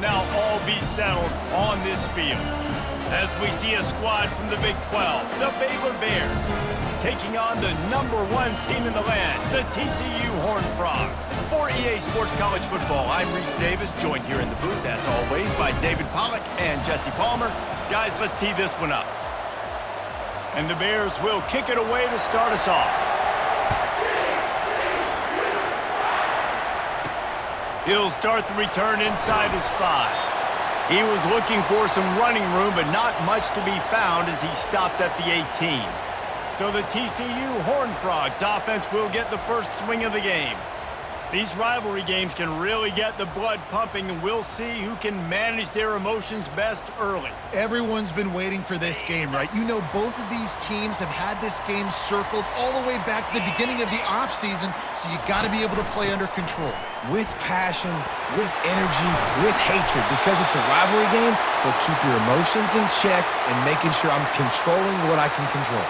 now all be settled on this field. As we see a squad from the Big 12, the Baylor Bears, taking on the #1 team in the land, the TCU Horned Frogs. For EA Sports College Football, I'm Reese Davis, joined here in the booth, as always, by David Pollack and Jesse Palmer. Guys, let's tee this one up. And the Bears will kick it away to start us off. He'll start the return inside his 5. He was looking for some running room, but not much to be found as he stopped at the 18. So the TCU Horned Frogs offense will get the first swing of the game. These rivalry games can really get the blood pumping, and we'll see who can manage their emotions best early. Everyone's been waiting for this game, right? You know, both of these teams have had this game circled all the way back to the beginning of the offseason, so you got to be able to play under control. With passion, with energy, with hatred, because it's a rivalry game, but keep your emotions in check and making sure I'm controlling what I can control.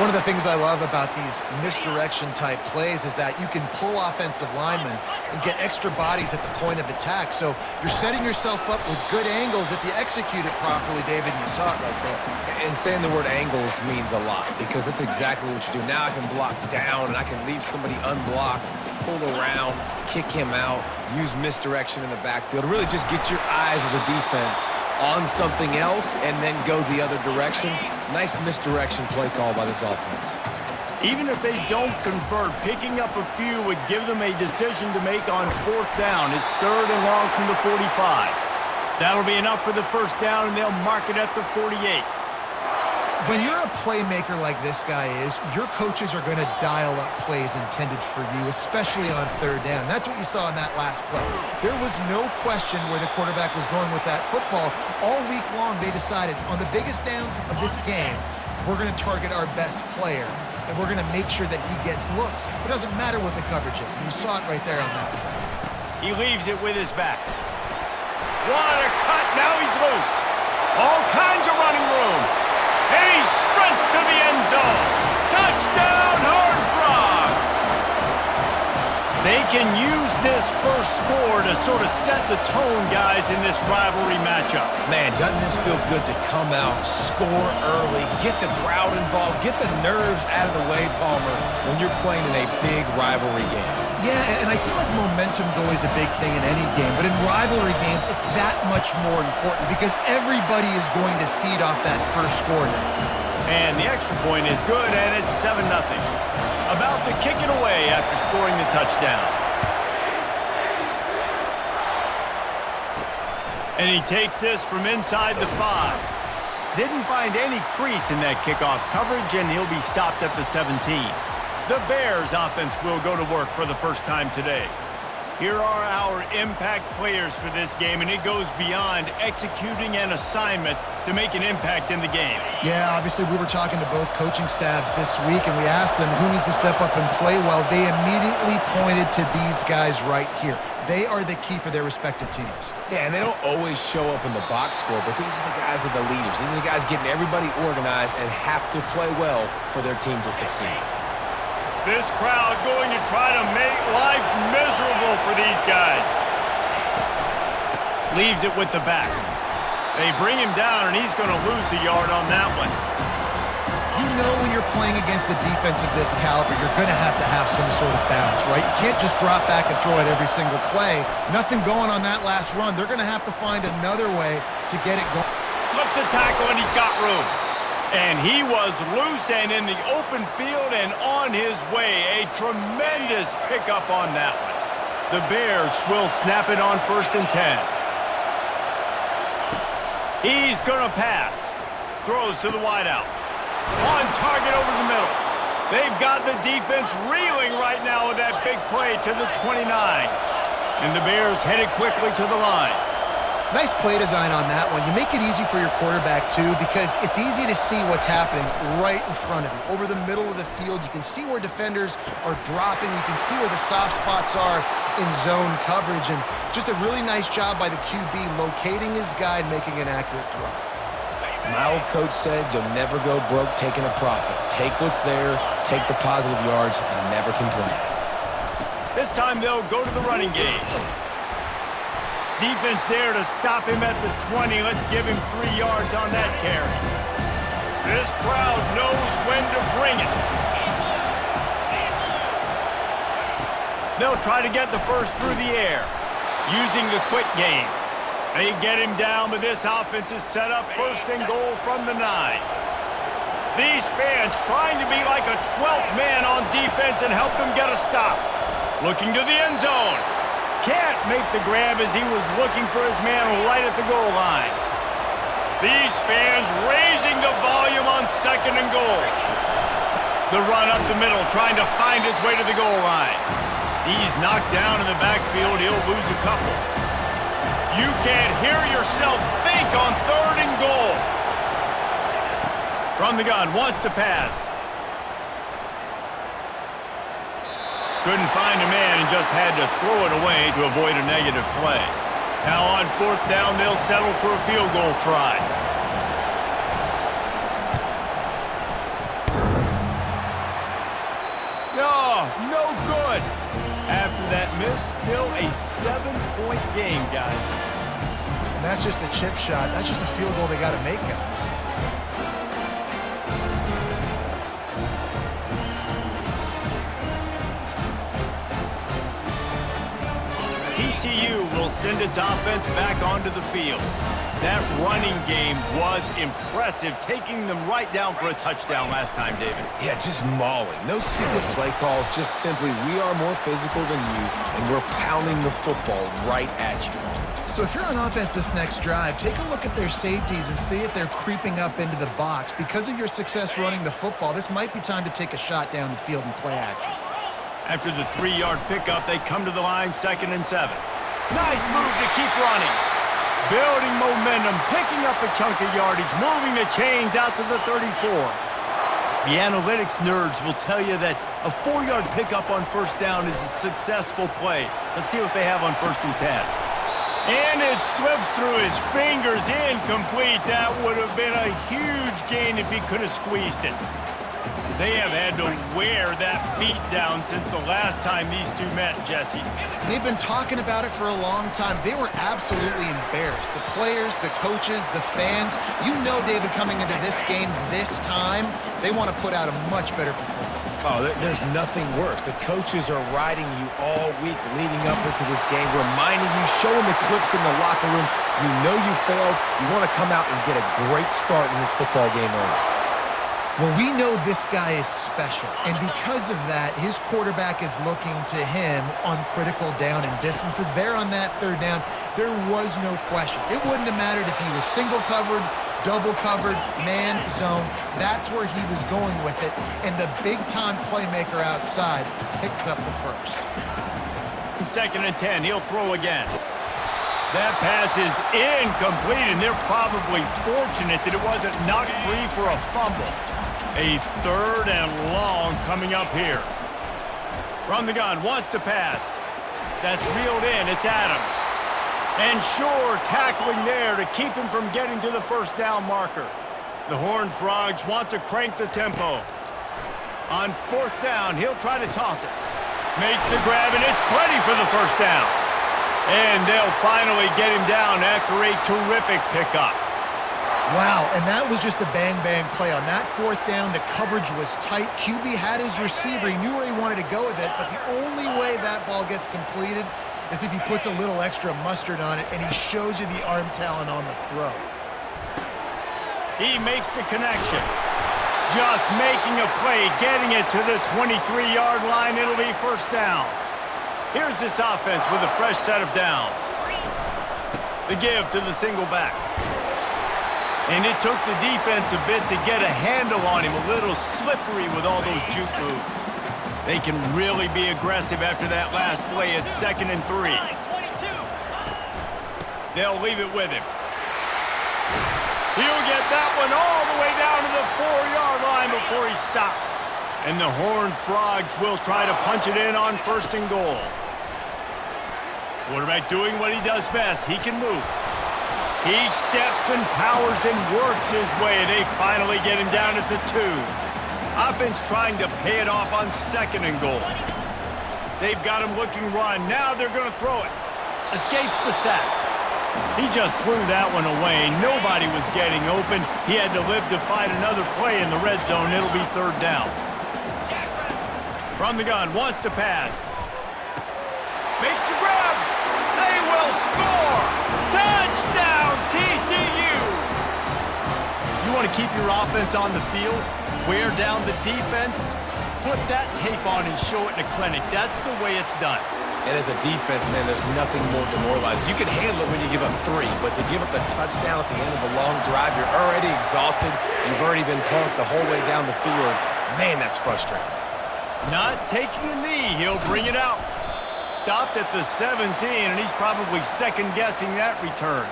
One of the things I love about these misdirection-type plays is that you can pull offensive linemen and get extra bodies at the point of attack. So you're setting yourself up with good angles if you execute it properly, David, and you saw it right there. And saying the word angles means a lot because that's exactly what you do. Now I can block down and I can leave somebody unblocked, pull around, kick him out, use misdirection in the backfield. Really just get your eyes as a defense on something else and then go the other direction. Nice misdirection play call by this offense. Even if they don't convert, picking up a few would give them a decision to make on 4th down. It's 3rd and long from the 45. That'll be enough for the first down, and they'll mark it at the 48. When you're a playmaker like this guy is, your coaches are going to dial up plays intended for you, especially on 3rd down. That's what you saw in that last play. There was no question where the quarterback was going with that football. All week long, they decided on the biggest downs of this game, we're going to target our best player, and we're going to make sure that he gets looks. It doesn't matter what the coverage is, and you saw it right there on that play. He leaves it with his back. What a cut! Now he's loose. All kinds of running room. And he sprints to the end zone. Touchdown, Horned Frogs! They can use this first score to sort of set the tone, guys, in this rivalry matchup. Man, doesn't this feel good to come out, score early, get the crowd involved, get the nerves out of the way, Palmer, when you're playing in a big rivalry game? Yeah, and I feel like momentum's always a big thing in any game, but in rivalry games, it's that much more important because everybody is going to feed off that first score now. And the extra point is good, and it's 7-0. About to kick it away after scoring the touchdown. And he takes this from inside the 5. Didn't find any crease in that kickoff coverage, and he'll be stopped at the 17. The Bears offense will go to work for the first time today. Here are our impact players for this game, and it goes beyond executing an assignment to make an impact in the game. Yeah, obviously we were talking to both coaching staffs this week, and we asked them who needs to step up and play well. They immediately pointed to these guys right here. They are the key for their respective teams. Yeah, and they don't always show up in the box score, but these are the guys that are the leaders. These are the guys getting everybody organized and have to play well for their team to succeed. This crowd going to try to make life miserable for these guys. Leaves it with the back. They bring him down, and he's going to lose a yard on that one. You know when you're playing against a defense of this caliber, you're going to have some sort of balance, right? You can't just drop back and throw it every single play. Nothing going on that last run. They're going to have to find another way to get it going. Slips a tackle, and he's got room. And he was loose and in the open field and on his way. A tremendous pickup on that one. The Bears will snap it on 1st and 10. He's going to pass. Throws to the wideout. On target over the middle. They've got the defense reeling right now with that big play to the 29. And the Bears headed quickly to the line. Nice play design on that one. You make it easy for your quarterback, too, because it's easy to see what's happening right in front of you. Over the middle of the field, you can see where defenders are dropping. You can see where the soft spots are in zone coverage. And just a really nice job by the QB locating his guy and making an accurate throw. My old coach said you'll never go broke taking a profit. Take what's there, take the positive yards, and never complain. This time they'll go to the running game. Defense there to stop him at the 20. Let's give him 3 yards on that carry. This crowd knows when to bring it. They'll try to get the first through the air, using the quick game. They get him down, but this offense is set up first and goal from the 9. These fans trying to be like a 12th man on defense and help them get a stop. Looking to the end zone. Can't make the grab as he was looking for his man right at the goal line. These fans raising the volume on second and goal. The run up the middle, trying to find his way to the goal line. He's knocked down in the backfield. He'll lose a couple. You can't hear yourself think on third and goal. From the gun, wants to pass. Couldn't find a man and just had to throw it away to avoid a negative play. Now on fourth down, they'll settle for a field goal try. No good. After that miss, still a 7-point game, guys. And that's just a chip shot. That's just a field goal they got to make, guys. TCU will send its offense back onto the field. That running game was impressive, taking them right down for a touchdown last time, David. Yeah, just mauling. No secret play calls, just simply we are more physical than you, and we're pounding the football right at you. So if you're on offense this next drive, take a look at their safeties and see if they're creeping up into the box. Because of your success running the football, this might be time to take a shot down the field and play action. After the 3-yard pickup, they come to the line, 2nd and 7. Nice move to keep running. Building momentum, picking up a chunk of yardage, moving the chains out to the 34. The analytics nerds will tell you that a 4-yard pickup on first down is a successful play. Let's see what they have on 1st and 10. And it slips through his fingers, incomplete. That would have been a huge gain if he could have squeezed it. They have had to wear that beat down since the last time these two met, Jesse. They've been talking about it for a long time. They were absolutely embarrassed. The players, the coaches, the fans. You know, David, coming into this game this time, they want to put out a much better performance. Oh, there's nothing worse. The coaches are riding you all week leading up into this game, reminding you, showing the clips in the locker room. You know you failed. You want to come out and get a great start in this football game early. Well, we know this guy is special, and because of that, his quarterback is looking to him on critical down and distances. There on that 3rd down, there was no question. It wouldn't have mattered if he was single covered, double covered, man, zone. That's where he was going with it, and the big-time playmaker outside picks up the first. 2nd and 10, he'll throw again. That pass is incomplete, and they're probably fortunate that it wasn't knocked free for a fumble. A 3rd and long coming up here. From the gun, wants to pass. That's reeled in, it's Adams. And Shore tackling there to keep him from getting to the first down marker. The Horned Frogs want to crank the tempo. On 4th down, he'll try to toss it. Makes the grab, and it's plenty for the first down. And they'll finally get him down after a terrific pickup. Wow, and that was just a bang-bang play. On that 4th down, the coverage was tight. QB had his receiver. He knew where he wanted to go with it, but the only way that ball gets completed is if he puts a little extra mustard on it, and he shows you the arm talent on the throw. He makes the connection. Just making a play, getting it to the 23-yard line. It'll be first down. Here's this offense with a fresh set of downs. The give to the single back. And it took the defense a bit to get a handle on him, a little slippery with all those juke moves. They can really be aggressive after that last play at 2nd and 3. They'll leave it with him. He'll get that one all the way down to the 4-yard line before he stopped. And the Horned Frogs will try to punch it in on 1st and goal. Quarterback doing what he does best. He can move. He steps and powers and works his way. They finally get him down at the 2. Offense trying to pay it off on 2nd and goal. They've got him looking run. Now they're going to throw it. Escapes the sack. He just threw that one away. Nobody was getting open. He had to live to fight another play in the red zone. It'll be third down. From the gun, wants to pass. Makes the grab. They will score. Touchdown, TCU. You want to keep your offense on the field? Wear down the defense? Put that tape on and show it in a clinic. That's the way it's done. And as a defense, man, there's nothing more demoralizing. You can handle it when you give up 3, but to give up the touchdown at the end of a long drive, you're already exhausted. You've already been pumped the whole way down the field. Man, that's frustrating. Not taking a knee. He'll bring it out. Stopped at the 17, and he's probably second-guessing that return.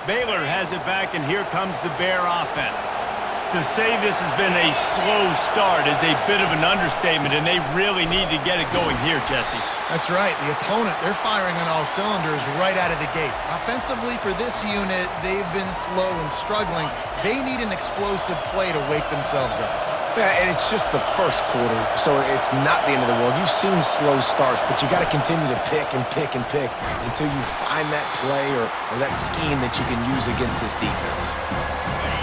Baylor has it back, and here comes the Bear offense. To say this has been a slow start is a bit of an understatement, and they really need to get it going here, Jesse. That's right. The opponent, they're firing on all cylinders right out of the gate. Offensively, for this unit, they've been slow and struggling. They need an explosive play to wake themselves up. Yeah, and it's just the first quarter, so it's not the end of the world. You've seen slow starts, but you got to continue to pick and pick and pick until you find that play or that scheme that you can use against this defense.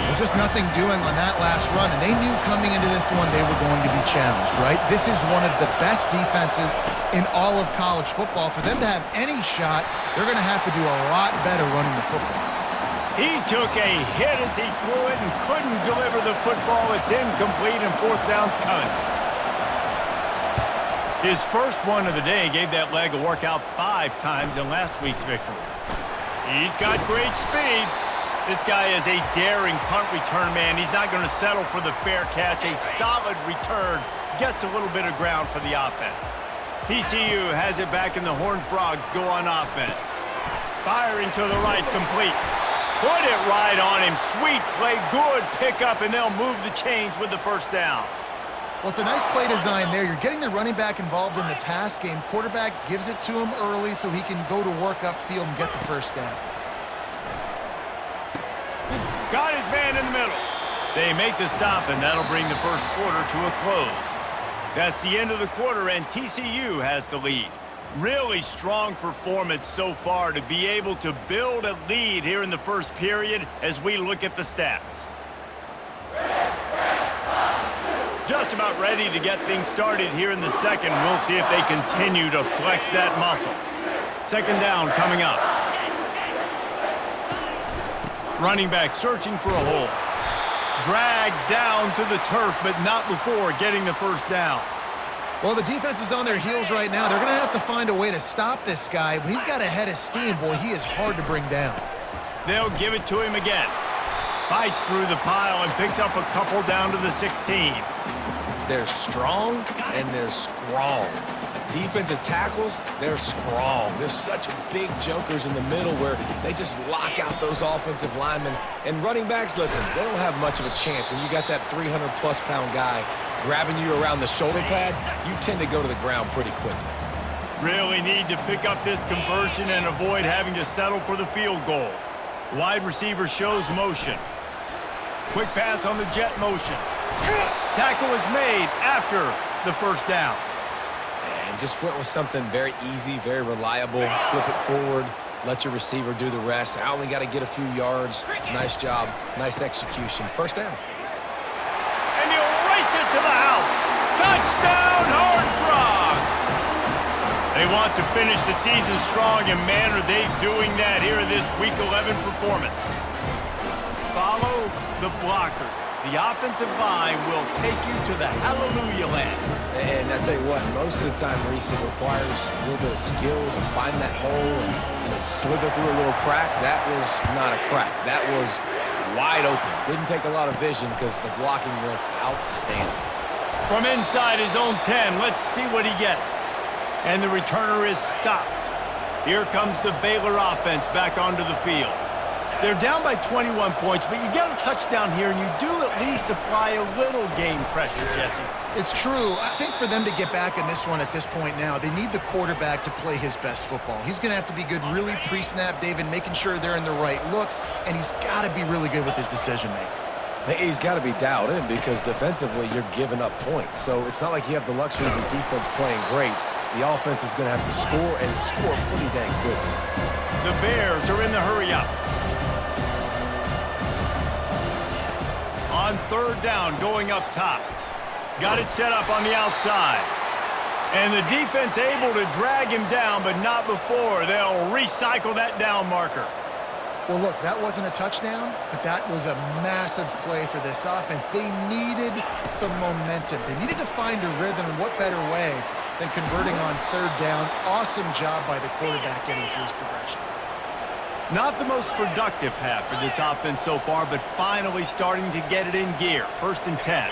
Well, just nothing doing on that last run, and they knew coming into this one they were going to be challenged, right? This is one of the best defenses in all of college football. For them to have any shot, they're going to have to do a lot better running the football. He took a hit as he threw it and couldn't deliver the football. It's incomplete, and fourth down's coming. His first one of the day gave that leg a workout 5 times in last week's victory. He's got great speed. This guy is a daring punt return man. He's not going to settle for the fair catch. A solid return gets a little bit of ground for the offense. TCU has it back, and the Horned Frogs go on offense. Firing to the right, complete. Put it right on him. Sweet play, good pickup, and they'll move the chains with the first down. Well, it's a nice play design there. You're getting the running back involved in the pass game. Quarterback gives it to him early so he can go to work upfield and get the first down. Got his man in the middle. They make the stop, and that'll bring the first quarter to a close. That's the end of the quarter, and TCU has the lead. Really strong performance so far to be able to build a lead here in the first period as we look at the stats. Just about ready to get things started here in the second. We'll see if they continue to flex that muscle. Second down coming up. Running back searching for a hole. Dragged down to the turf, but not before getting the first down. Well, the defense is on their heels right now. They're going to have to find a way to stop this guy. When he's got a head of steam, boy, he is hard to bring down. They'll give it to him again. Fights through the pile and picks up a couple down to the 16. They're strong and they're strong. Defensive tackles, they're strong. There's such big jokers in the middle where they just lock out those offensive linemen. And running backs, listen, they don't have much of a chance. When you got that 300-plus pound guy grabbing you around the shoulder pad, you tend to go to the ground pretty quickly. Really need to pick up this conversion and avoid having to settle for the field goal. Wide receiver shows motion. Quick pass on the jet motion. Tackle is made after the first down. And just went with something very easy, very reliable. Flip it forward, let your receiver do the rest. I only got to get a few yards. Nice job, nice execution. First down. And he'll race it to the house. Touchdown, Horned Frogs! They want to finish the season strong, and man, are they doing that here in this Week 11 performance. Follow the blockers. The offensive line will take you to the hallelujah land. And I tell you what, most of the time, Reese, it requires a little bit of skill to find that hole and slither through a little crack. That was not a crack. That was wide open. Didn't take a lot of vision because the blocking was outstanding. From inside his own 10, let's see what he gets. And the returner is stopped. Here comes the Baylor offense back onto the field. They're down by 21 points, but you get a touchdown here, and you do at least apply a little game pressure, Jesse. It's true. I think for them to get back in this one at this point now, they need the quarterback to play his best football. He's going to have to be good really pre-snap, David, making sure they're in the right looks, and he's got to be really good with his decision-making. He's got to be dialed in because defensively you're giving up points. So it's not like you have the luxury of the defense playing great. The offense is going to have to score and score pretty dang quickly. The Bears are in the hurry-up. On third down, going up top. Got it set up on the outside. And the defense able to drag him down, but not before. They'll recycle that down marker. Well, look, that wasn't a touchdown, but that was a massive play for this offense. They needed some momentum. They needed to find a rhythm, and what better way than converting on third down. Awesome job by the quarterback getting through his progression. Not the most productive half for this offense so far, but finally starting to get it in gear. 1st and 10.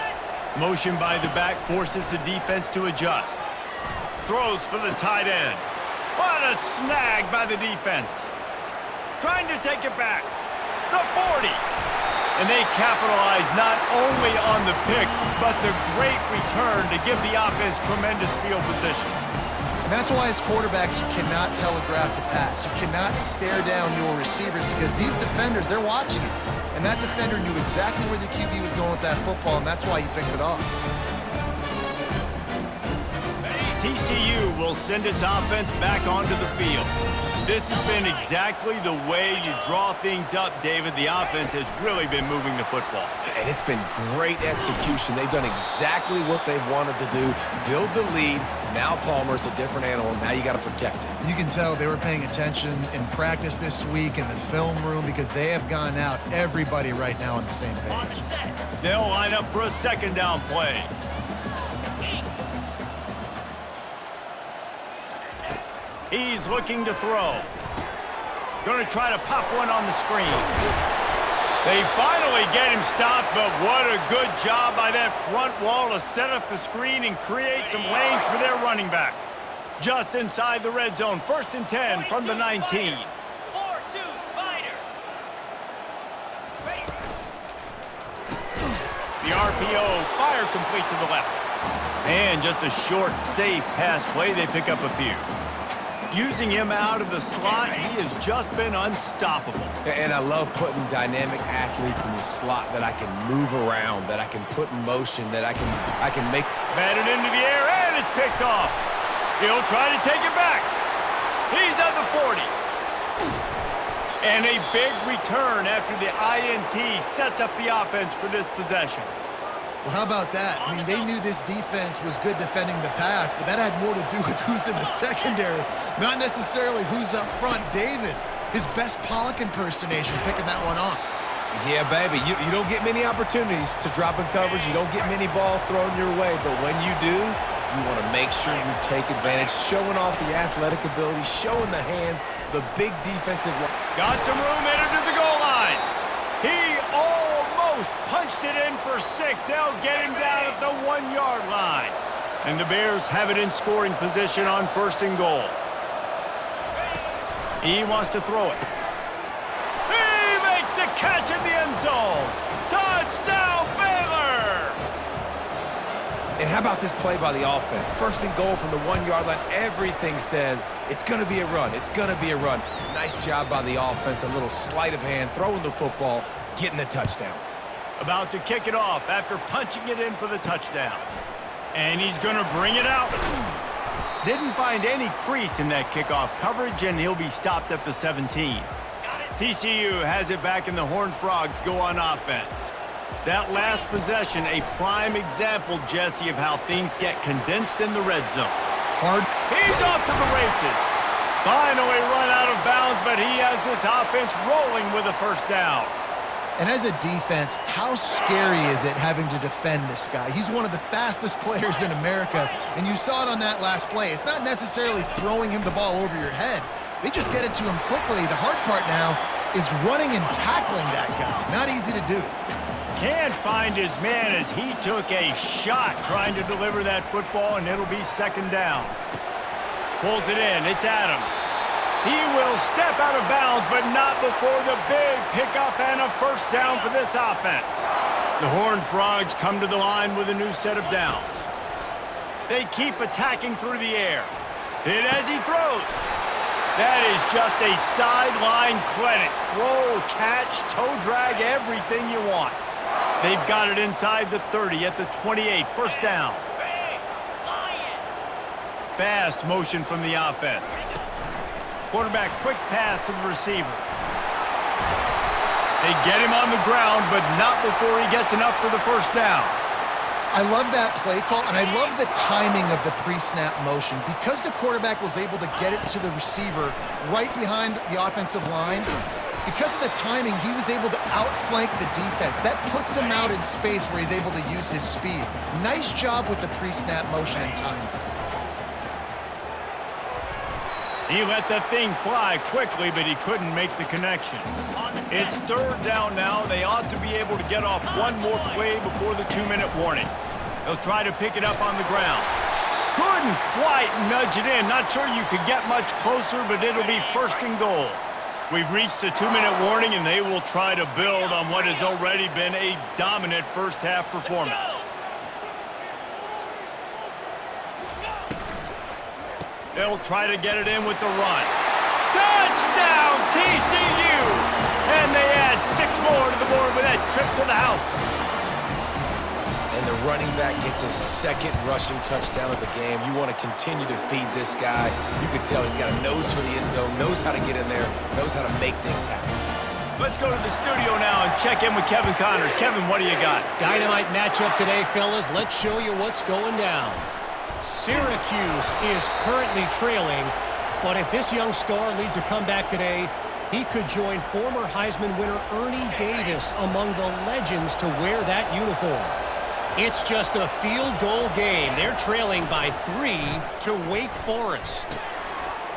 Motion by the back forces the defense to adjust. Throws for the tight end. What a snag by the defense. Trying to take it back. The 40. And they capitalize not only on the pick, but the great return to give the offense tremendous field position. And that's why as quarterbacks, you cannot telegraph the pass. You cannot stare down your receivers because these defenders, they're watching it. And that defender knew exactly where the QB was going with that football, and that's why he picked it off. TCU will send its offense back onto the field. This has been exactly the way you draw things up, David. The offense has really been moving the football. And it's been great execution. They've done exactly what they've wanted to do. Build the lead. Now Palmer's a different animal. Now you got to protect him. You can tell they were paying attention in practice this week in the film room because they have gone out, everybody right now on the same page. They'll line up for a 2nd down play. He's looking to throw. Going to try to pop one on the screen. They finally get him stopped, but what a good job by that front wall to set up the screen and create some lanes for their running back. Just inside the red zone, 1st and 10 from the 19. 4-2 Spider. The RPO, fire complete to the left. And just a short, safe pass play, they pick up a few. Using him out of the slot, he has just been unstoppable. And I love putting dynamic athletes in the slot that I can move around, that I can put in motion, that I can make. Batted into the air, and it's picked off. He'll try to take it back. He's at the 40. And a big return after the INT sets up the offense for this possession. Well, how about that? I mean, they knew this defense was good defending the pass, but that had more to do with who's in the secondary, not necessarily who's up front. David, his best Pollock impersonation, picking that one off. Yeah, baby, you don't get many opportunities to drop in coverage. You don't get many balls thrown your way, but when you do, you want to make sure you take advantage, showing off the athletic ability, showing the hands, the big defensive line. Got some room headed to the goal line. He almost punched it in for 6. They'll get him down at the 1-yard line. And the Bears have it in scoring position on 1st and goal. He wants to throw it. He makes the catch in the end zone. Touchdown, Baylor! And how about this play by the offense? 1st and goal from the 1-yard line. Everything says it's going to be a run. It's going to be a run. Nice job by the offense. A little sleight of hand, throwing the football, getting the touchdown. About to kick it off after punching it in for the touchdown. And he's going to bring it out. Didn't find any crease in that kickoff coverage, and he'll be stopped at the 17. TCU has it back, and the Horned Frogs go on offense. That last possession, a prime example, Jesse, of how things get condensed in the red zone. Hard. He's off to the races. Finally run out of bounds, but he has this offense rolling with a 1st down. And as a defense, how scary is it having to defend this guy? He's one of the fastest players in America, and you saw it on that last play. It's not necessarily throwing him the ball over your head. They just get it to him quickly. The hard part now is running and tackling that guy. Not easy to do. Can't find his man as he took a shot trying to deliver that football, and it'll be 2nd down. Pulls it in. It's Adams. He will step out of bounds, but not before the big pickup and a 1st down for this offense. The Horned Frogs come to the line with a new set of downs. They keep attacking through the air. Hit as he throws. That is just a sideline credit. Throw, catch, toe drag, everything you want. They've got it inside the 30 at the 28, 1st down. Fast motion from the offense. Quarterback quick pass to the receiver. They get him on the ground, but not before he gets enough for the first down. I love that play call, and I love the timing of the pre-snap motion. Because the quarterback was able to get it to the receiver right behind the offensive line, because of the timing, he was able to outflank the defense. That puts him out in space where he's able to use his speed. Nice job with the pre-snap motion and timing. He let that thing fly quickly, but he couldn't make the connection. It's third down now. They ought to be able to get off one more play before the 2-minute warning. They'll try to pick it up on the ground. Couldn't quite nudge it in. Not sure you could get much closer, but it'll be first and goal. We've reached the 2-minute warning, and they will try to build on what has already been a dominant first-half performance. They'll try to get it in with the run. Touchdown, TCU! And they add 6 more to the board with that trip to the house. And the running back gets his second rushing touchdown of the game. You want to continue to feed this guy. You can tell he's got a nose for the end zone, knows how to get in there, knows how to make things happen. Let's go to the studio now and check in with Kevin Connors. Kevin, what do you got? Dynamite matchup today, fellas. Let's show you what's going down. Syracuse is currently trailing, but if this young star leads a comeback today, he could join former Heisman winner Ernie Davis among the legends to wear that uniform. It's just a field goal game. They're trailing by 3 to Wake Forest.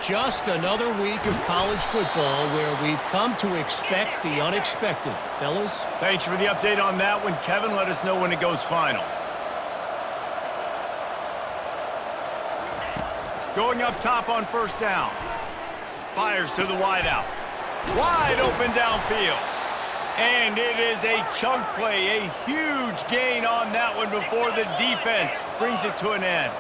Just another week of college football where we've come to expect the unexpected. Fellas? Thanks for the update on that one, Kevin. Let us know when it goes final. Going up top on first down. Fires to the wideout. Wide open downfield. And it is a chunk play, a huge gain on that one before the defense brings it to an end.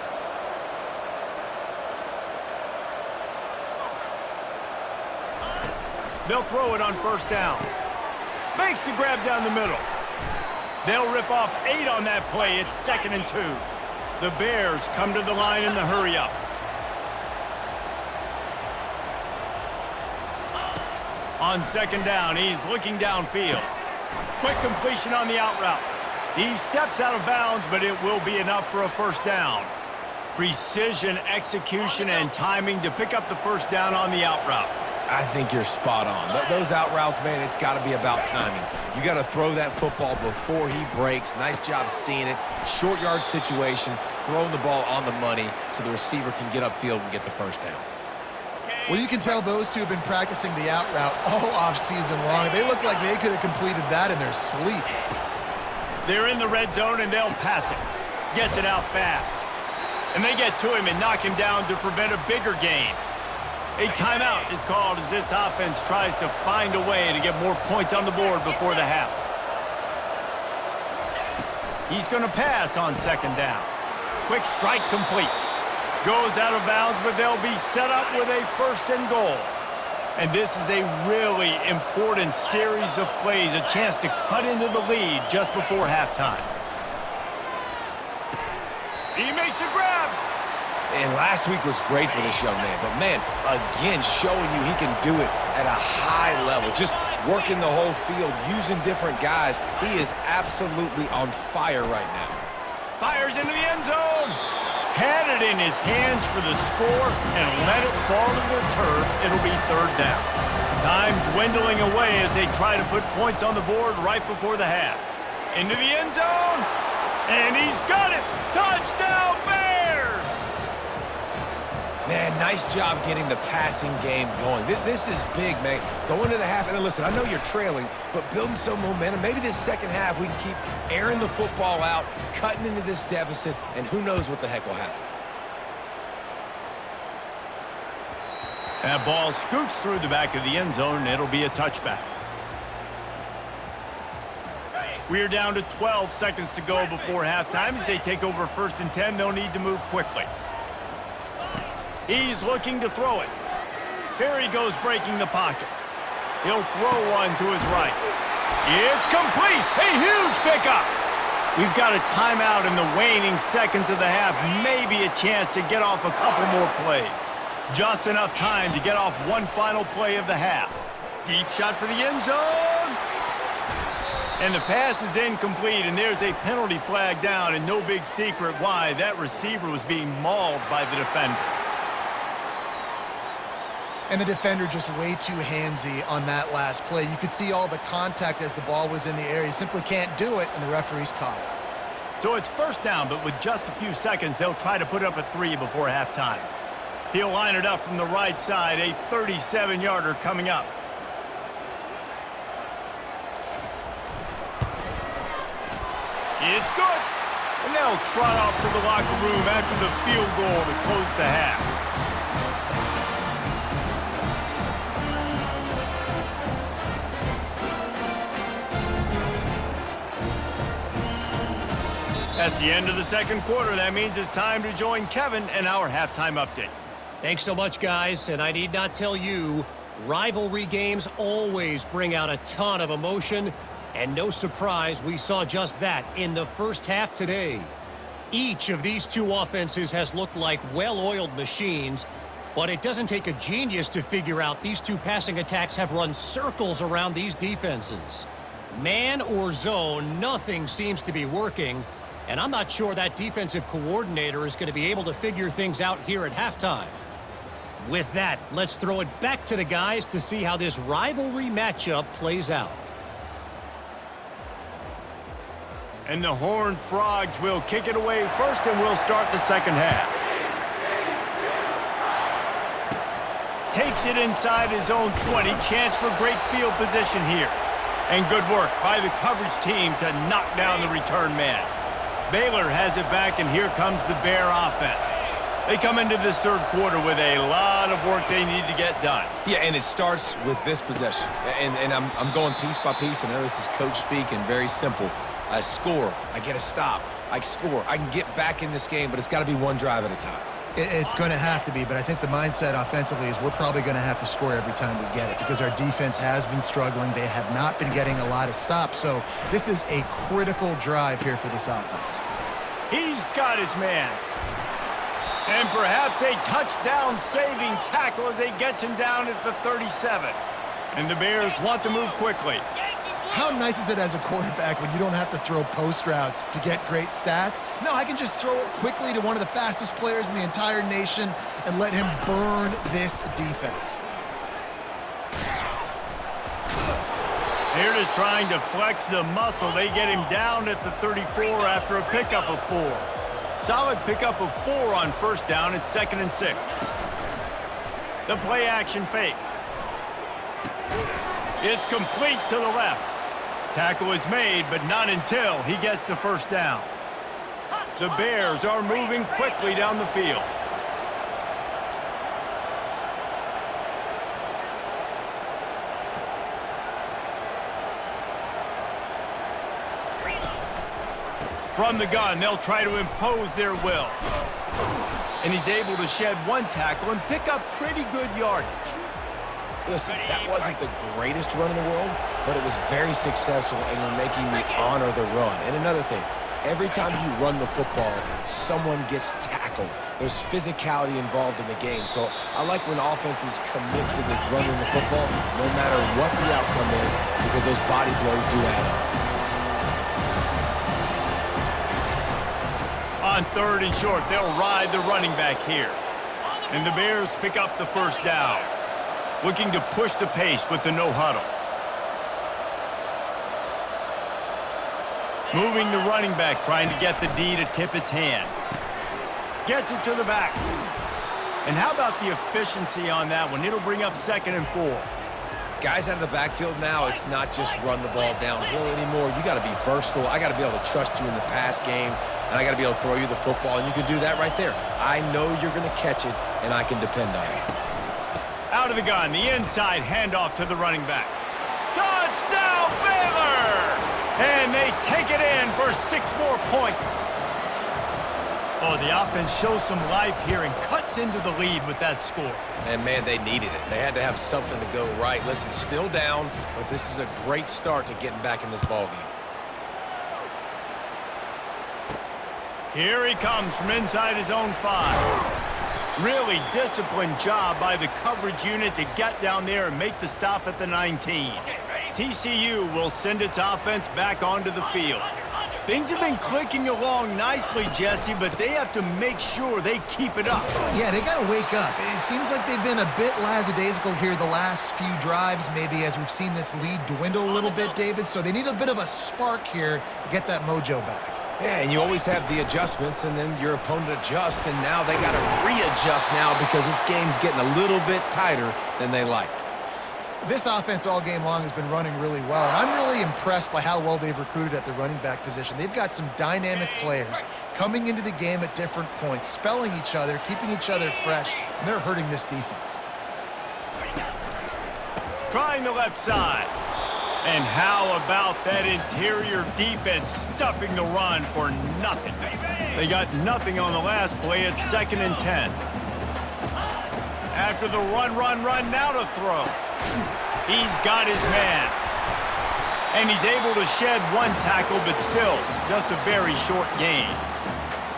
They'll throw it on first down. Makes the grab down the middle. They'll rip off 8 on that play. It's 2nd and 2. The Bears come to the line in the hurry-up. On 2nd down, he's looking downfield. Quick completion on the out route. He steps out of bounds, but it will be enough for a first down. Precision, execution, and timing to pick up the first down on the out route. I think you're spot on. Those out routes, man, it's got to be about timing. You got to throw that football before he breaks. Nice job seeing it. Short yard situation, throwing the ball on the money so the receiver can get upfield and get the first down. Well, you can tell those two have been practicing the out route all off-season long. They look like they could have completed that in their sleep. They're in the red zone, and they'll pass it. Gets it out fast. And they get to him and knock him down to prevent a bigger gain. A timeout is called as this offense tries to find a way to get more points on the board before the half. He's going to pass on 2nd down. Quick strike complete. Goes out of bounds, but they'll be set up with a 1st and goal. And this is a really important series of plays, a chance to cut into the lead just before halftime. He makes a grab. And last week was great for this young man. But, man, again, showing you he can do it at a high level. Just working the whole field, using different guys. He is absolutely on fire right now. Fires into the end zone. Had it in his hands for the score and let it fall to the turf. It'll be 3rd down. Time dwindling away as they try to put points on the board right before the half. Into the end zone. And he's got it. Touchdown, Bears! Man, nice job getting the passing game going. This is big, man. Going to the half, and listen, I know you're trailing, but building some momentum. Maybe this second half we can keep airing the football out, cutting into this deficit, and who knows what the heck will happen. That ball scoots through the back of the end zone, and it'll be a touchback. We're down to 12 seconds to go before halftime. As they take over 1st and 10, they'll need to move quickly. He's looking to throw it. Here he goes breaking the pocket. He'll throw one to his right. It's complete. A huge pickup. We've got a timeout in the waning seconds of the half. Maybe a chance to get off a couple more plays. Just enough time to get off one final play of the half. Deep shot for the end zone. And the pass is incomplete, and there's a penalty flag down, and no big secret why. That receiver was being mauled by the defender. And the defender just way too handsy on that last play. You could see all the contact as the ball was in the air. He simply can't do it, and the referee's caught it. So it's first down, but with just a few seconds, they'll try to put up a 3 before halftime. He'll line it up from the right side, a 37-yarder coming up. It's good. And they'll trot off to the locker room after the field goal to close the half. That's the end of the second quarter. That means it's time to join Kevin and our halftime update. Thanks so much, guys. And I need not tell you, rivalry games always bring out a ton of emotion. And no surprise, we saw just that in the first half today. Each of these two offenses has looked like well-oiled machines, but it doesn't take a genius to figure out these two passing attacks have run circles around these defenses. Man or zone, nothing seems to be working. And I'm not sure that defensive coordinator is going to be able to figure things out here at halftime. With that, let's throw it back to the guys to see how this rivalry matchup plays out. And the Horned Frogs will kick it away first, and we'll start the second half. Takes it inside his own 20. Chance for great field position here. And good work by the coverage team to knock down the return man. Baylor has it back, and here comes the Bear offense. They come into this third quarter with a lot of work they need to get done. Yeah, and it starts with this possession. And I'm going piece by piece. I know this is coach speak and very simple. I score, I get a stop, I score. I can get back in this game, but it's got to be one drive at a time. It's going to have to be, but I think the mindset offensively is we're probably going to have to score every time we get it because our defense has been struggling. They have not been getting a lot of stops, so this is a critical drive here for this offense. He's got his man. And perhaps a touchdown-saving tackle as he gets him down at the 37. And the Bears want to move quickly. How nice is it as a quarterback when you don't have to throw post routes to get great stats? No, I can just throw it quickly to one of the fastest players in the entire nation and let him burn this defense. They're just trying to flex the muscle. They get him down at the 34 after a pickup of 4. Solid pickup of 4 on first down. It's 2nd and 6. The play action fake. It's complete to the left. Tackle is made, but not until he gets the first down. The Bears are moving quickly down the field. From the gun, they'll try to impose their will. And he's able to shed one tackle and pick up pretty good yardage. Listen, that wasn't the greatest run in the world, but it was very successful, and you're making me honor the run. And another thing, every time you run the football, someone gets tackled. There's physicality involved in the game. So I like when offenses commit to the running the football, no matter what the outcome is, because those body blows do add up. On 3rd and short, they'll ride the running back here. And the Bears pick up the first down. Looking to push the pace with the no huddle. Moving the running back, trying to get the D to tip its hand. Gets it to the back. And how about the efficiency on that one? It'll bring up 2nd and 4. Guys out of the backfield now, it's not just run the ball downhill anymore. You got to be versatile. I got to be able to trust you in the pass game, and I got to be able to throw you the football, and you can do that right there. I know you're going to catch it, and I can depend on you. Out of the gun, the inside handoff to the running back. Touchdown, Baylor! And they take it in for 6 more points. Oh, the offense shows some life here and cuts into the lead with that score. And, man, they needed it. They had to have something to go right. Listen, still down, but this is a great start to getting back in this ballgame. Here he comes from inside his own 5. Really disciplined job by the coverage unit to get down there and make the stop at the 19. TCU will send its offense back onto the field. Things have been clicking along nicely, Jesse, but they have to make sure they keep it up. Yeah, they got to wake up. It seems like they've been a bit lackadaisical here the last few drives, maybe as we've seen this lead dwindle a little bit, David. So they need a bit of a spark here to get that mojo back. Yeah, and you always have the adjustments, and then your opponent adjusts, and now they got to readjust now because this game's getting a little bit tighter than they liked. This offense all game long has been running really well, and I'm really impressed by how well they've recruited at the running back position. They've got some dynamic players coming into the game at different points, spelling each other, keeping each other fresh, and they're hurting this defense. Trying the left side. And how about that interior defense stuffing the run for nothing? They got nothing on the last play. It's 2nd and 10. After the run, now to throw. He's got his man. And he's able to shed one tackle, but still, just a very short gain.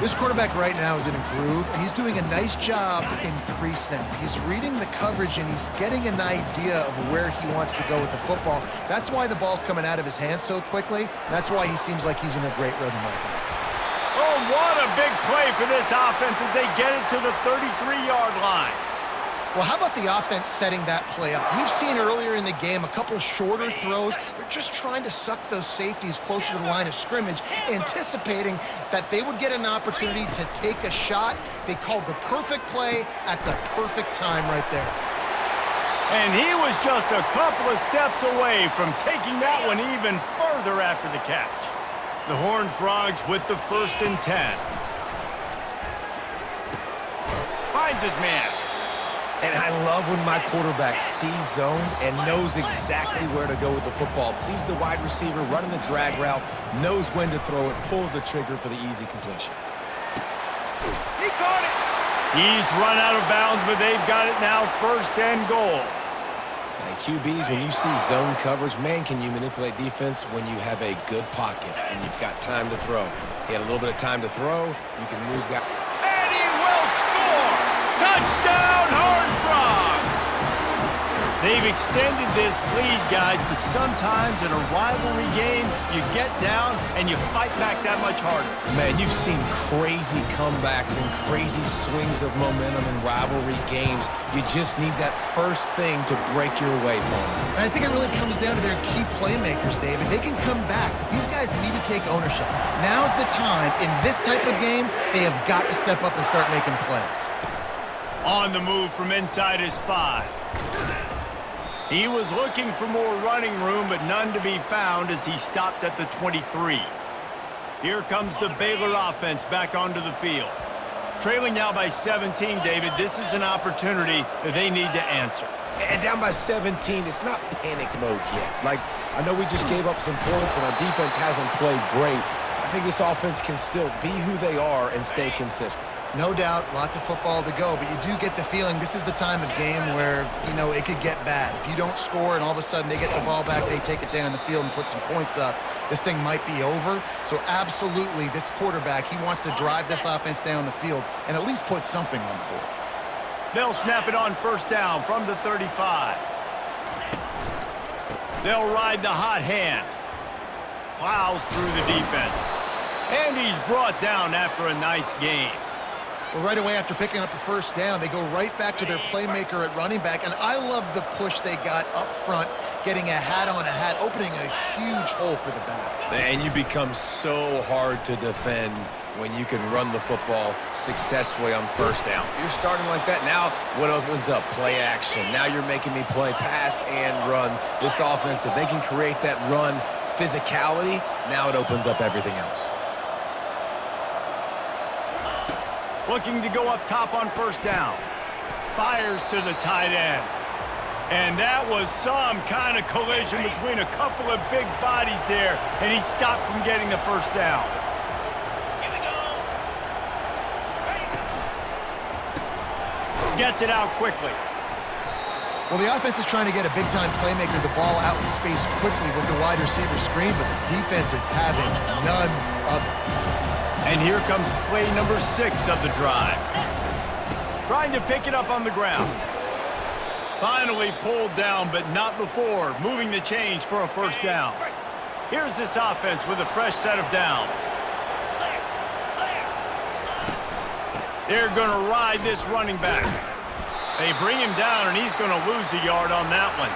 This quarterback right now is in a groove, and he's doing a nice job in pre-snap. He's reading the coverage, and he's getting an idea of where he wants to go with the football. That's why the ball's coming out of his hands so quickly. That's why he seems like he's in a great rhythm right now. Oh, what a big play for this offense as they get it to the 33-yard line. Well, how about the offense setting that play up? We've seen earlier in the game a couple shorter throws. They're just trying to suck those safeties closer to the line of scrimmage, anticipating that they would get an opportunity to take a shot. They called the perfect play at the perfect time right there. And he was just a couple of steps away from taking that one even further after the catch. The Horned Frogs with the 1st and 10. Finds his man. And I love when my quarterback sees zone and knows exactly where to go with the football. Sees the wide receiver running the drag route, knows when to throw it, pulls the trigger for the easy completion. He caught it. He's run out of bounds, but they've got it now 1st and goal. Hey, QBs, when you see zone coverage, man, can you manipulate defense when you have a good pocket and you've got time to throw. He had a little bit of time to throw. You can move guys. And he will score! Touchdown, Horned Frogs! They've extended this lead, guys, but sometimes in a rivalry game, you get down and you fight back that much harder. Man, you've seen crazy comebacks and crazy swings of momentum in rivalry games. You just need that first thing to break your way, Paul. And I think it really comes down to their key playmakers, David. They can come back, but these guys need to take ownership. Now's the time. In this type of game, they have got to step up and start making plays. On the move from inside his 5. He was looking for more running room, but none to be found as he stopped at the 23. Here comes the Baylor offense back onto the field. Trailing now by 17, David, this is an opportunity that they need to answer. And down by 17, it's not panic mode yet. Like, I know we just gave up some points and our defense hasn't played great. I think this offense can still be who they are and stay consistent. No doubt, lots of football to go, but you do get the feeling this is the time of game where, you know, it could get bad. If you don't score and all of a sudden they get the ball back, they take it down the field and put some points up, this thing might be over. So absolutely, this quarterback, he wants to drive this offense down the field and at least put something on the board. They'll snap it on 1st down from the 35. They'll ride the hot hand. Plows through the defense. And he's brought down after a nice gain. Well, right away after picking up the 1st down, they go right back to their playmaker at running back. And I love the push they got up front, getting a hat on a hat, opening a huge hole for the back. And you become so hard to defend when you can run the football successfully on 1st down. You're starting like that. Now what opens up? Play action. Now you're making me play pass and run. This offense, if they can create that run physicality, now it opens up everything else. Looking to go up top on 1st down. Fires to the tight end. And that was some kind of collision between a couple of big bodies there, and he stopped from getting the 1st down. Here we go. Gets it out quickly. Well, the offense is trying to get a big-time playmaker the ball out in space quickly with the wide receiver screen, but the defense is having none of it. And here comes play number 6 of the drive. trying to pick it up on the ground. Finally pulled down, but not before moving the chains for a first down. Here's this offense with a fresh set of downs. They're going to ride this running back. They bring him down, and he's going to lose a yard on that one.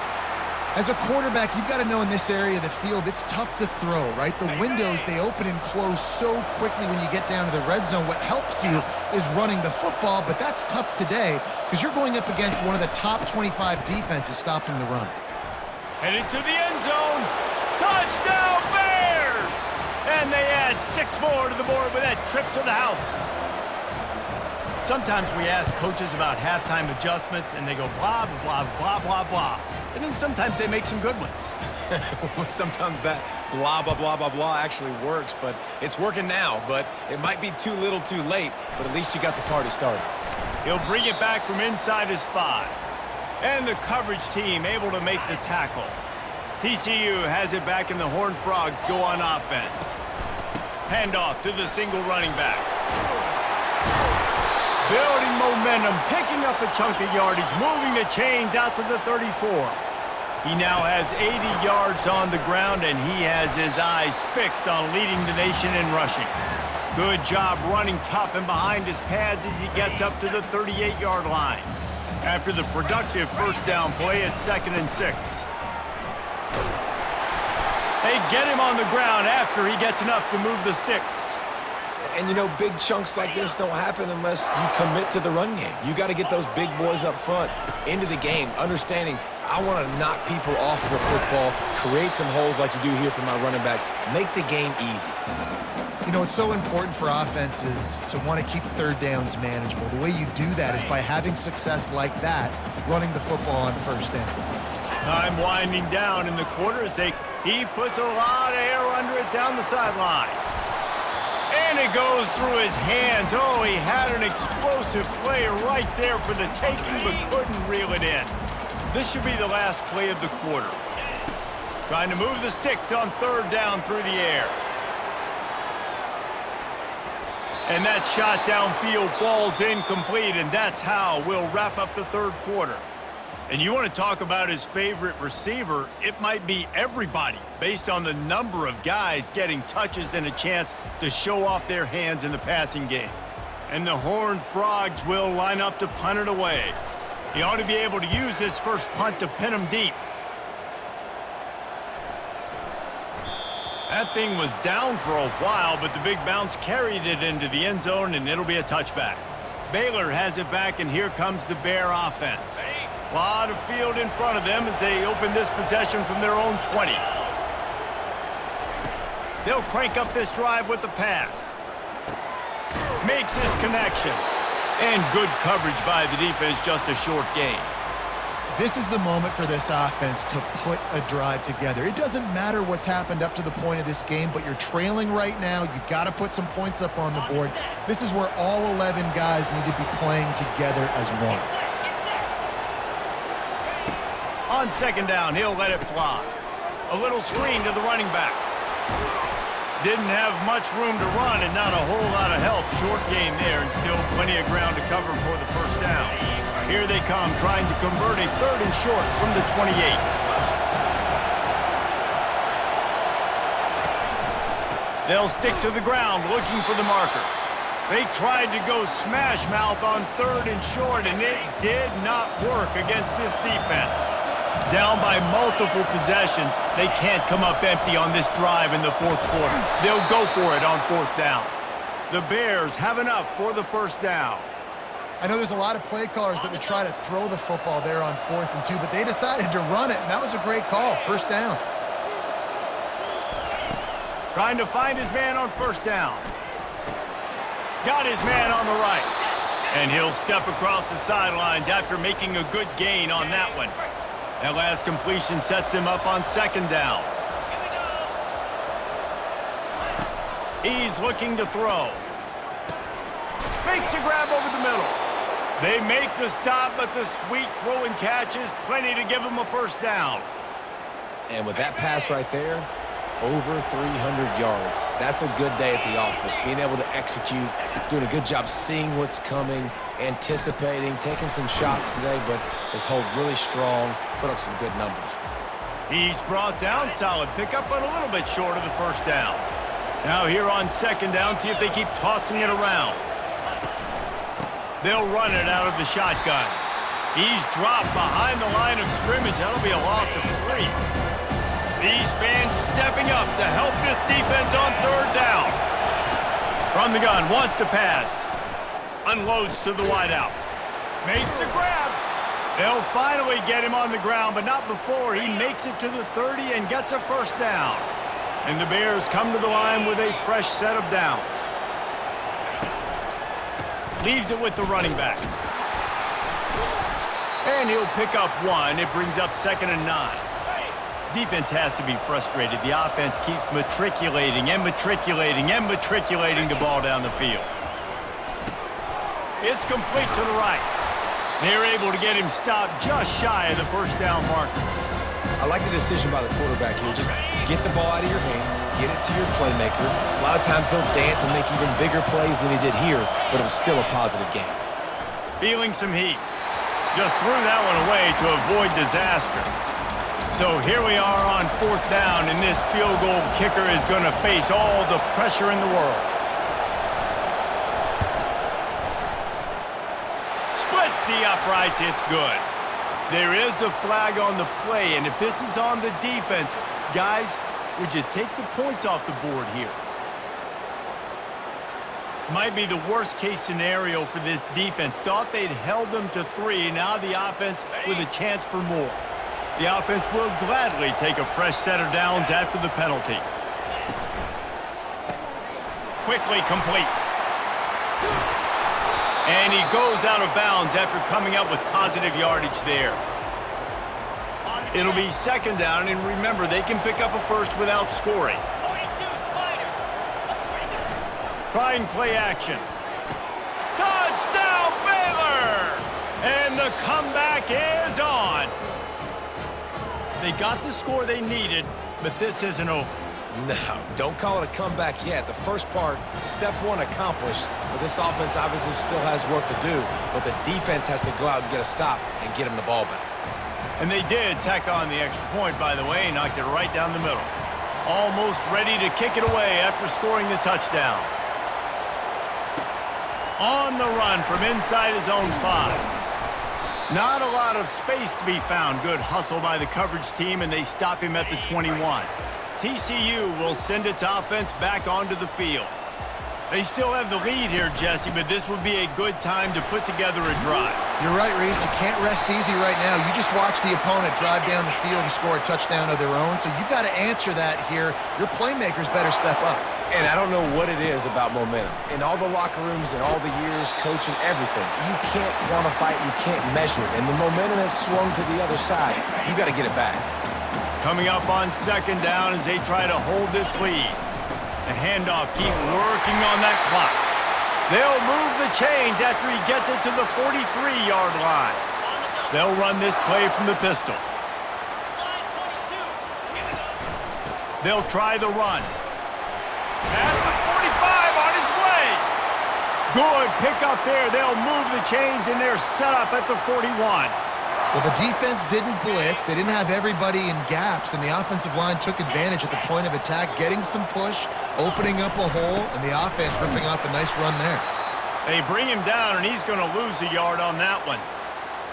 As a quarterback, you've got to know in this area of the field, it's tough to throw, right? The windows, they open and close so quickly when you get down to the red zone. What helps you is running the football, but that's tough today because you're going up against one of the top 25 defenses stopping the run. Headed to the end zone. Touchdown, Bears! And they add 6 more to the board with that trip to the house. Sometimes we ask coaches about halftime adjustments, and they go blah, blah, blah, blah, blah. And then sometimes they make some good ones. Sometimes that blah, blah, blah, blah, blah actually works, but it's working now. But it might be too little too late, but at least you got the party started. He'll bring it back from inside his 5. And the coverage team able to make the tackle. TCU has it back, and the Horned Frogs go on offense. Handoff to the single running back. Building momentum, picking up a chunk of yardage, moving the chains out to the 34. He now has 80 yards on the ground, and he has his eyes fixed on leading the nation in rushing. Good job running tough and behind his pads as he gets up to the 38-yard line. After the productive first down play, it's 2nd and 6. They get him on the ground after he gets enough to move the sticks. And, you know, big chunks like this don't happen unless you commit to the run game. You got to get those big boys up front into the game, understanding I want to knock people off the football, create some holes like you do here for my running back, make the game easy. You know, it's so important for offenses to want to keep third downs manageable. The way you do that is by having success like that, running the football on first down. Time winding down in the quarter as he puts a lot of air under it down the sideline. And it goes through his hands. Oh, he had an explosive play right there for the taking, but couldn't reel it in. This should be the last play of the quarter. Trying to move the sticks on 3rd down through the air. And that shot downfield falls incomplete, and that's how we'll wrap up the 3rd quarter. And you want to talk about his favorite receiver, it might be everybody based on the number of guys getting touches and a chance to show off their hands in the passing game. And the Horned Frogs will line up to punt it away. He ought to be able to use his first punt to pin him deep. That thing was down for a while, but the big bounce carried it into the end zone, and it'll be a touchback. Baylor has it back, and here comes the Bear offense. A lot of field in front of them as they open this possession from their own 20. They'll crank up this drive with the pass. Makes his connection. And good coverage by the defense, just a short gain. This is the moment for this offense to put a drive together. It doesn't matter what's happened up to the point of this game, but you're trailing right now. You got to put some points up on the board. This is where all 11 guys need to be playing together as one. On 2nd down, he'll let it fly. A little screen to the running back. Didn't have much room to run and not a whole lot of help. Short gain there and still plenty of ground to cover for the first down. Here they come, trying to convert a 3rd and short from the 28. They'll stick to the ground looking for the marker. They tried to go smash mouth on 3rd and short, and it did not work against this defense. Down by multiple possessions, they can't come up empty on this drive in the 4th quarter. They'll go for it on 4th down. The Bears have enough for the first down. I know there's a lot of play callers that would try to throw the football there on 4th and 2, but they decided to run it, and that was a great call. First down. Trying to find his man on 1st down. Got his man on the right. And he'll step across the sidelines after making a good gain on that one. That last completion sets him up on 2nd down. He's looking to throw. Makes the grab over the middle. They make the stop, but the sweet throw and catch is plenty to give him a first down. And with that pass right there, Over 300 yards. That's a good day at the office. Being able to execute, doing a good job seeing what's coming, anticipating, taking some shots today, but has held really strong, put up some good numbers. He's brought down, solid pickup, but a little bit short of the first down. Now here on second down, see if they keep tossing it around. They'll run it out of the shotgun. He's dropped behind the line of scrimmage. That'll be a loss of 3. These fans stepping up to help this defense on third down. From the gun, wants to pass. Unloads to the wideout. Makes the grab. They'll finally get him on the ground, but not before he makes it to the 30 and gets a first down. And the Bears come to the line with a fresh set of downs. Leaves it with the running back. And he'll pick up 1. It brings up 2nd and 9. Defense has to be frustrated. The offense keeps matriculating and matriculating and matriculating the ball down the field. It's complete to the right. They're able to get him stopped just shy of the first down marker. I like the decision by the quarterback here. Just get the ball out of your hands, get it to your playmaker. A lot of times he'll dance and make even bigger plays than he did here, but it was still a positive game. Feeling some heat. Just threw that one away to avoid disaster. So here we are on 4th down, and this field goal kicker is going to face all the pressure in the world. Splits the uprights, it's good. There is a flag on the play, and if this is on the defense, guys, would you take the points off the board here? Might be the worst-case scenario for this defense. Thought they'd held them to 3, now the offense with a chance for more. The offense will gladly take a fresh set of downs after the penalty. Quickly complete. And he goes out of bounds after coming up with positive yardage there. It'll be 2nd down, and remember, they can pick up a first without scoring. Trying play action. Touchdown, Baylor! And the comeback is on. They got the score they needed, but this isn't over. No, don't call it a comeback yet. The first part, step 1 accomplished, but this offense obviously still has work to do, but the defense has to go out and get a stop and get him the ball back. And they did tack on the extra point, by the way, knocked it right down the middle. Almost ready to kick it away after scoring the touchdown. On the run from inside his own 5. Not a lot of space to be found. Good hustle by the coverage team, and they stop him at the 21. TCU will send its offense back onto the field. They still have the lead here, Jesse, but this would be a good time to put together a drive. You're right, Reese. You can't rest easy right now. You just watch the opponent drive down the field and score a touchdown of their own, so you've got to answer that here. Your playmakers better step up. And I don't know what it is about momentum. In all the locker rooms and all the years, coaching, everything, you can't quantify it, you can't measure it. And the momentum has swung to the other side. You got to get it back. Coming up on 2nd down as they try to hold this lead. The handoff, keep working on that clock. They'll move the chains after he gets it to the 43-yard line. They'll run this play from the pistol. They'll try the run. At the 45 on his way. Good pickup there. They'll move the chains, and they're set up at the 41. Well, the defense didn't blitz. They didn't have everybody in gaps, and the offensive line took advantage at the point of attack, getting some push, opening up a hole, and the offense ripping off a nice run there. They bring him down, and he's going to lose a yard on that one.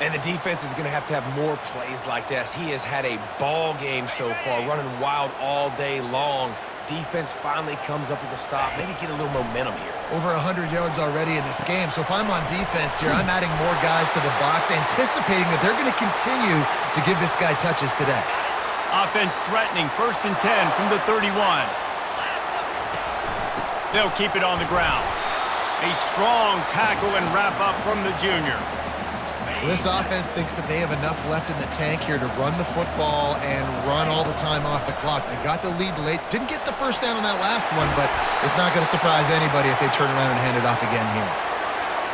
And the defense is going to have more plays like that. He has had a ball game so far, running wild all day long. Defense finally comes up with a stop. Maybe get a little momentum here. Over 100 yards already in this game. So if I'm on defense here, I'm adding more guys to the box, anticipating that they're going to continue to give this guy touches today. Offense threatening, 1st and 10 from the 31. They'll keep it on the ground. A strong tackle and wrap up from the junior. Well, this offense thinks that they have enough left in the tank here to run the football and run all the time off the clock. They got the lead late. Didn't get the first down on that last one, but it's not going to surprise anybody if they turn around and hand it off again here.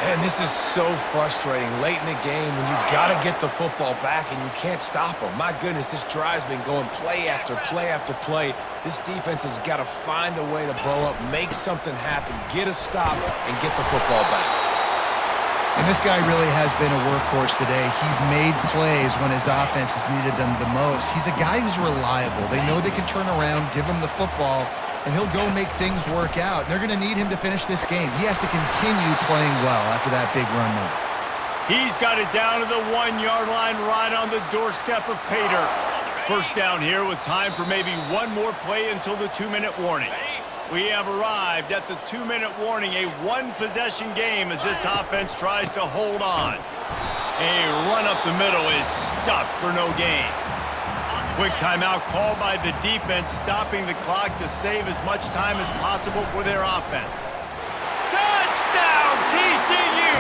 And this is so frustrating late in the game when you got to get the football back and you can't stop them. My goodness, this drive's been going play after play after play. This defense has got to find a way to bow up, make something happen, get a stop, and get the football back. And this guy really has been a workhorse today. He's made plays when his offense has needed them the most. He's a guy who's reliable. They know they can turn around, give him the football, and he'll go make things work out. They're going to need him to finish this game. He has to continue playing well after that big run there. He's got it down to the 1-yard line right on the doorstep of Pater. First down here with time for maybe one more play until the 2-minute warning. We have arrived at the 2-minute warning, a one-possession game as this offense tries to hold on. A run up the middle is stuffed for no gain. Quick timeout called by the defense, stopping the clock to save as much time as possible for their offense. Touchdown, TCU!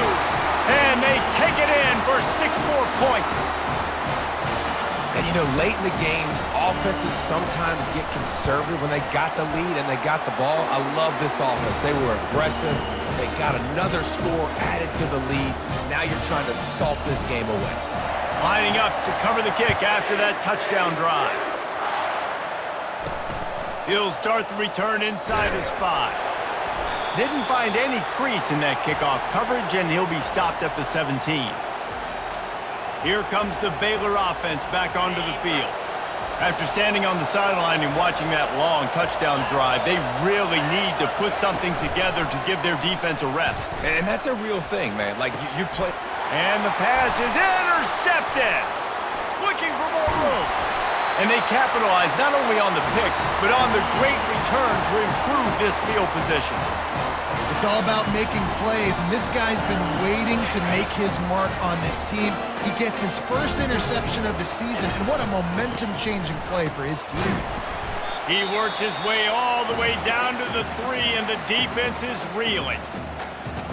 And they take it in for 6 more points. And, you know, late in the games, offenses sometimes get conservative when they got the lead and they got the ball. I love this offense. They were aggressive. They got another score added to the lead. Now you're trying to salt this game away. Lining up to cover the kick after that touchdown drive. He'll start the return inside his 5. Didn't find any crease in that kickoff coverage, and he'll be stopped at the 17. Here comes the Baylor offense back onto the field. After standing on the sideline and watching that long touchdown drive, they really need to put something together to give their defense a rest. And that's a real thing, man. Like, you play... And the pass is intercepted. Looking for more room. And they capitalize not only on the pick, but on the great return to improve this field position. It's all about making plays, and this guy's been waiting to make his mark on this team. He gets his first interception of the season, and what a momentum-changing play for his team. He works his way all the way down to the 3, and the defense is reeling.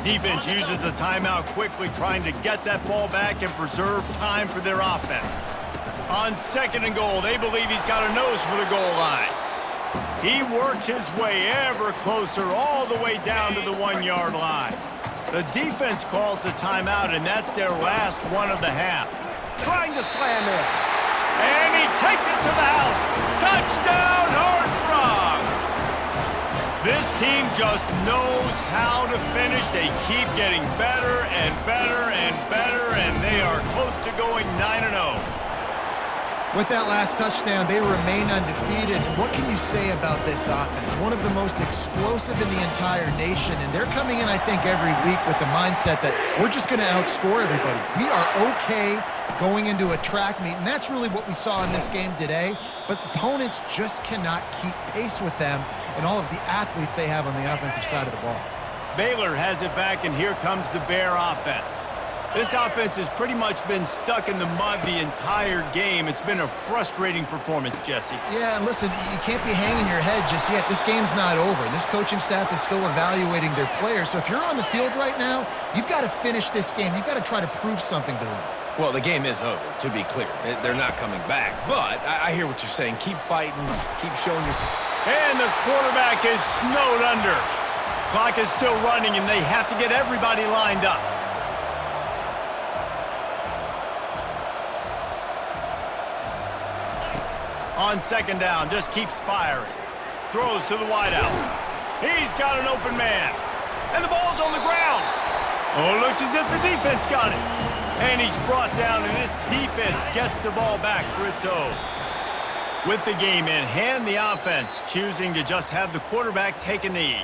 Defense uses a timeout quickly, trying to get that ball back and preserve time for their offense. On 2nd and goal, they believe he's got a nose for the goal line. He works his way ever closer all the way down to the 1-yard line. The defense calls the timeout, and that's their last one of the half. Trying to slam in. And he takes it to the house. Touchdown, Horned Frogs! This team just knows how to finish. They keep getting better and better and better, and they are close to going 9-0. With that last touchdown, they remain undefeated. What can you say about this offense? One of the most explosive in the entire nation, and they're coming in, I think, every week with the mindset that we're just going to outscore everybody. We are okay going into a track meet, and that's really what we saw in this game today, but opponents just cannot keep pace with them and all of the athletes they have on the offensive side of the ball. Baylor has it back, and here comes the Bear offense. This offense has pretty much been stuck in the mud the entire game. It's been a frustrating performance, Jesse. Yeah, and listen, you can't be hanging your head just yet. This game's not over. This coaching staff is still evaluating their players. So if you're on the field right now, you've got to finish this game. You've got to try to prove something to them. Well, the game is over, to be clear. They're not coming back. But I hear what you're saying. Keep fighting. Keep showing your... And the quarterback is snowed under. Clock is still running, and they have to get everybody lined up. On 2nd down, just keeps firing. Throws to the wideout. He's got an open man. And the ball's on the ground. Oh, looks as if the defense got it. And he's brought down, and this defense gets the ball back for its own. With the game in hand, the offense choosing to just have the quarterback take a knee.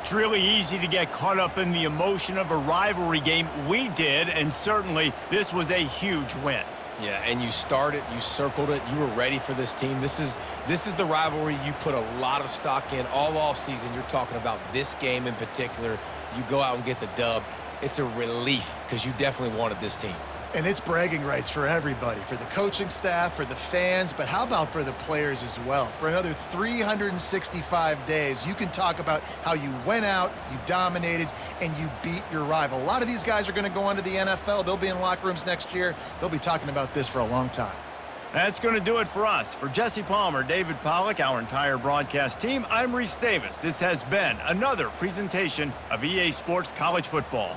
It's really easy to get caught up in the emotion of a rivalry game. We did, and certainly this was a huge win. Yeah, and you started, you circled it, you were ready for this team. This is the rivalry you put a lot of stock in all offseason. You're talking about this game in particular. You go out and get the dub. It's a relief because you definitely wanted this team. And it's bragging rights for everybody, for the coaching staff, for the fans, but how about for the players as well? For another 365 days, you can talk about how you went out, you dominated, and you beat your rival. A lot of these guys are going to go on to the NFL. They'll be in locker rooms next year. They'll be talking about this for a long time. That's going to do it for us. For Jesse Palmer, David Pollack, our entire broadcast team, I'm Reese Davis. This has been another presentation of EA Sports College Football.